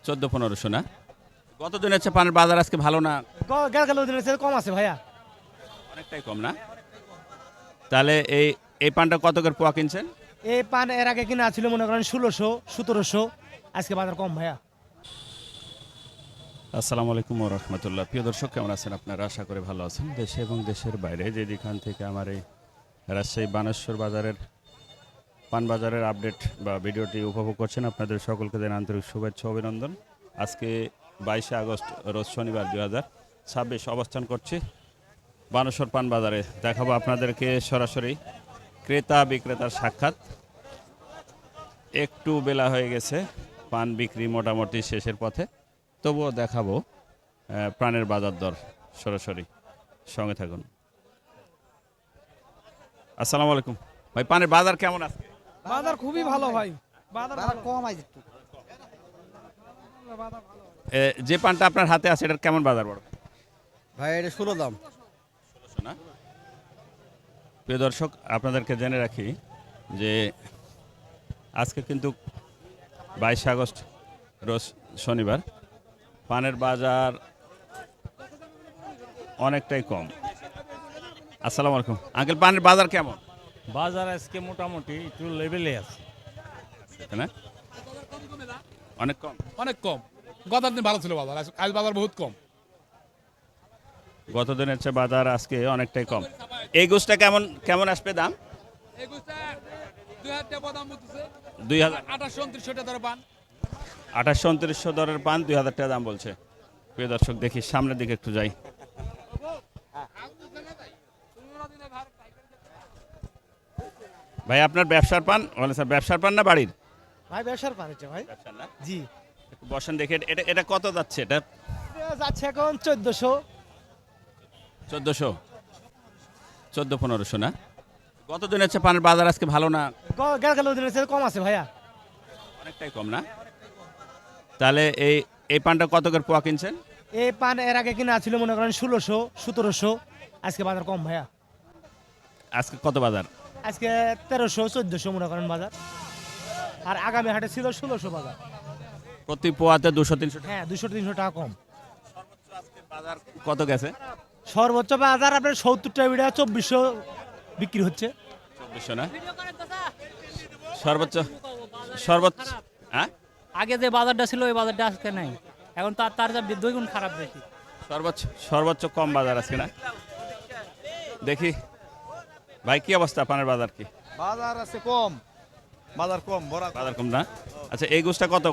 14-1500 না? কতদিন হচ্ছে পানের বাজার আজকে ভালো না? গেল দিনের চেয়ে কম আছে ভাইয়া। অনেকটাই কম না? তাহলে এই পানটা কত করে পোয়া কিনছেন? এই পান এর আগে কিনা ছিল মনে করেন 1600-1700, আজকে বাজার কম ভাইয়া। আসসালামু আলাইকুম ওয়া রাহমাতুল্লাহ। প্রিয় দর্শক, কেমন আছেন আপনারা? আশা করি ভালো আছেন। দেশে এবং দেশের বাইরে যেখান থেকে আমার এই রাজশাহী বানেশ্বর বাজারের পান বাজারের আপডেট বা ভিডিওটি উপভোগ করছেন, আপনাদের সকলকে জানাই আন্তরিক শুভেচ্ছা অভিনন্দন। আজকে 22শে আগস্ট রোজ শনিবার 2026 অবস্থান করছি বানেশ্বর পান বাজারে। দেখাবো আপনাদেরকে সরাসরি ক্রেতা বিক্রেতার সাক্ষাৎ। একটু বেলা হয়ে গেছে, পান বিক্রি মোটামুটি শেষের পথে, তবুও দেখাবো প্রাণের বাজার দর সরাসরি। সঙ্গে থাকুন। আসসালামু আলাইকুম ভাই, পানের বাজার কেমন আছে? বাজার খুবই ভালো ভাই, বাজার কম আছে। যে পানটা আপনার হাতে আছে এটার কেমন বাজার বড় ভাই এটা 16 দাম। না? প্রিয় দর্শক, আপনাদেরকে জেনে রাখি যে আজকে কিন্তু 22শে আগস্ট রোজ শনিবার, পানের বাজার অনেকটাই কম। আসসালামু আলাইকুম আঙ্কেল, পানের বাজার কেমন? বাজার আজকে মোটামুটি একটু লেভেলে আছে। না? অনেক কম। অনেক কম। গত দিন ভালো ছিল বাজার, আজ বাজার বহুত কম। গত দিনের চেয়ে বাজার আজকে অনেকটাই কম। এই গোছটা কেমন কেমন আসবে দাম? 2000, 2800-2900 টাকা পান। 2800-2900 দরের পান 2000 টাকা দাম বলছে। প্রিয় দর্শক, দেখি সামনের দিকে একটু যাই। ভাই আপনার ব্যবসার পান? বলে স্যার, ব্যবসার পান না বাড়ির? ভাই ব্যবসার পান হচ্ছে ভাই। ব্যবসার না? জি, একটু বসেন দেখি, এটা এটা কত যাচ্ছে? এটা যাচ্ছে এখন 1400। 1400, 14-1500 না? কতদিন হচ্ছে পানের বাজার আজকে ভালো না? গেল দিনের চেয়ে কম আছে ভাইয়া। অনেকটাই কম না? তাহলে এই পানটা কত করে পোয়া কিনছেন? এই পান এর আগে কিনা ছিল মনে করেন 1600-1700, আজকে বাজার কম ভাইয়া। আজকে কত বাজার? আজকে 1300-1400 মনে করেন বাজার, আর আগামী হাটে ছিল 1600 বাজার। প্রতি পোয়াতে 200-300 টাকা। হ্যাঁ, 200-300 টাকা কম। বাজার কত গেছে? সর্বোচ্চ বাজার আপনার 70 টাকা বিড়া 2400 বিক্রি হচ্ছে। 2400 না? সর্বোচ্চ সর্বোচ্চ হ্যাঁ, আগে যে বাজারটা ছিল ওই বাজারটা আজকে নাই, এখন তার যা দুই গুণ খারাপ বেশি। সর্বোচ্চ কম বাজার আজকে না? দেখি ভাই, কি অবস্থা পানের বাজার? কি বাজার আছে কম, বাজার কম, বড় বাজার কম না? আচ্ছা, এই গোছটা কত?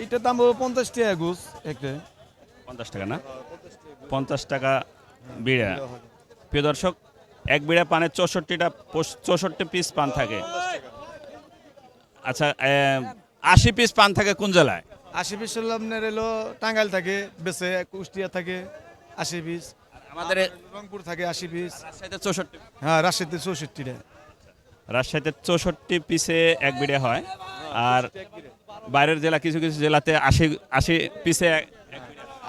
এইটার দাম 50 টাকা গুছ একটা। 50 টাকা না? 50 টাকা বিড়া। প্রিয় দর্শক, এক বিড়া পানের 64 পিস পান থাকে। আচ্ছা, 80 পিস পান থাকে কোন জেলায়? 80 পিস আপনার এলো টাঙ্গাইল থাকে, বেছে কুষ্টিয়া থাকে 80 পিস, আমাদের রংপুর থাকে 80 পিস, রাজশাহীতে 64। হ্যাঁ রাজশাহীতে 64 টাকা। রাজশাহীতে 64 পিসে এক বিড়া হয়, আর বাইরের জেলা কিছু কিছু জেলাতে 80 পিসে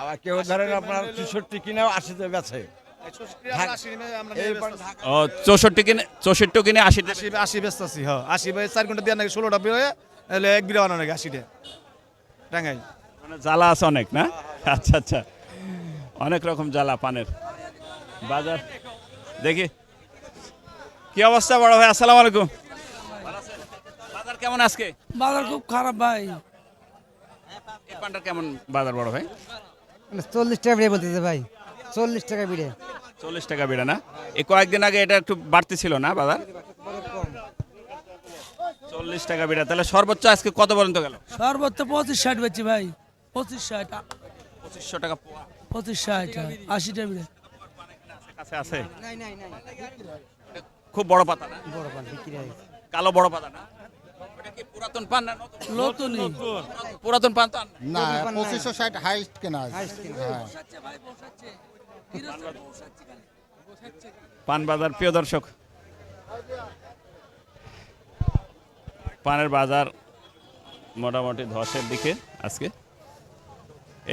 আবার কেউ ধরেন আপনার 64 কিনেও 80-তে বেচে। ও 64 কিনে 80 80 ব্যস্ত আছি। হ্যাঁ 80 ভাই 4 ঘন্টা দিয়ে নাকি 16টা বের হয়ে এলে এক বিড়া বানানো নাকি 80 টাকা টাঙ্গাইল। মানে জ্বালা আছে অনেক না? আচ্ছা আচ্ছা, অনেক রকম জ্বালা পানের বাজার। দেখি কি অবস্থা বড় ভাই। আসসালামু আলাইকুম, বাজার কেমন আজকে? বাজার খুব খারাপ ভাই। এই পানটার কেমন বাজার বড় ভাই? 40 টাকা বিড়ে বলতেছে ভাই, 40 টাকা বিড়ে। 40 টাকা বিড়া না? এই কয়েকদিন আগে এটা একটু বাড়তি ছিল না বাজার? 40 টাকা বিড়া। তাহলে সর্বোচ্চ আজকে কত পর্যন্ত গেল? সর্বোচ্চ 25-60 বেচছি ভাই। 25-60, 2500 টাকা পোয়া 25-60, 80 টাকা বিড়ে। কাছে আছে? খুব বড় পাতা না? বড় পান বিক্রি হয়। কালো বড় পাতা না? ওটা কি পুরাতন পান না নতুন? নতুনই। পুরাতন পান তো না 2560 হাইস্ট কেনা আছে। হ্যাঁ। পান বাজার। প্রিয় দর্শক, পানের বাজার মোটামুটি ধসের দিকে আজকে।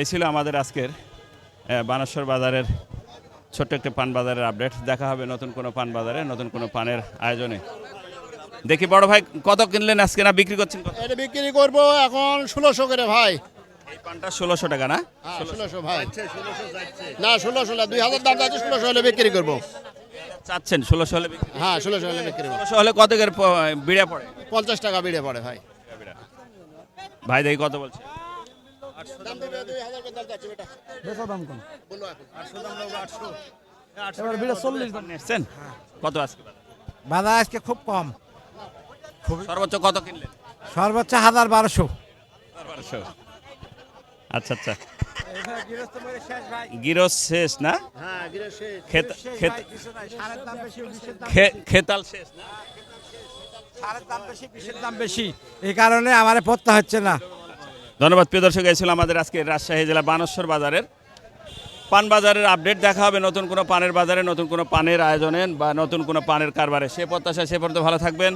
এই ছিল আমাদের আজকের বানেশ্বর বাজারের ছোট্ট একটা পান বাজারের আপডেট। দেখা হবে নতুন কোনো পান বাজারে, নতুন কোনো পানের আয়োজনে। দেখি বড় ভাই, কত কিনলেন আজকে না বিক্রি করছেন? এটা বিক্রি করবো এখন 1600 করে ভাই। এই পানটা 1600 টাকা না? 1600 ভাই না 1600 না 2000 দাম যাচ্ছে 1600 হলে বিক্রি করবো। চাচ্ছেন 1600 হলে বিক্রি? হ্যাঁ 1600 হলে বিক্রি করবো। 1600 হলে কত করে বিড়া পড়ে? 50 টাকা বিড়ে পড়ে ভাই। ভাই দেখি কত বলছে? দাম দেবে 2000 করে দাম যাচ্ছে বেটা। বেচা দাম কম বলো এখন। এবার বিড়া 40 দাম। নিচ্ছেন কত আজকে বাজার? বাজার আজকে খুব কম, সর্বোচ্চ কত কিনলেন? সর্বোচ্চ 1200। 1200। আচ্ছা আচ্ছা, গিরস শেষ না? হ্যাঁ গিরে শেষ। খেতাল শেষ না? দাম বেশি, এই কারণে আমার পড়তে হচ্ছে না। ধন্যবাদ। প্রিয় দর্শক, এই ছিল আমাদের আজকে রাজশাহী জেলা বানেশ্বর বাজারের পান বাজারের আপডেট। দেখা হবে নতুন কোনো পানের বাজারে, নতুন কোনো পানের আয়োজনে বা নতুন কোনো পানের কারবারে। সে প্রত্যাশা, সে পর্যন্ত ভালো থাকবেন।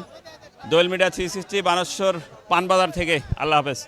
দোয়েল মিডিয়া 360 বানেশ্বর পান বাজার থেকে। আল্লাহ হাফেজ।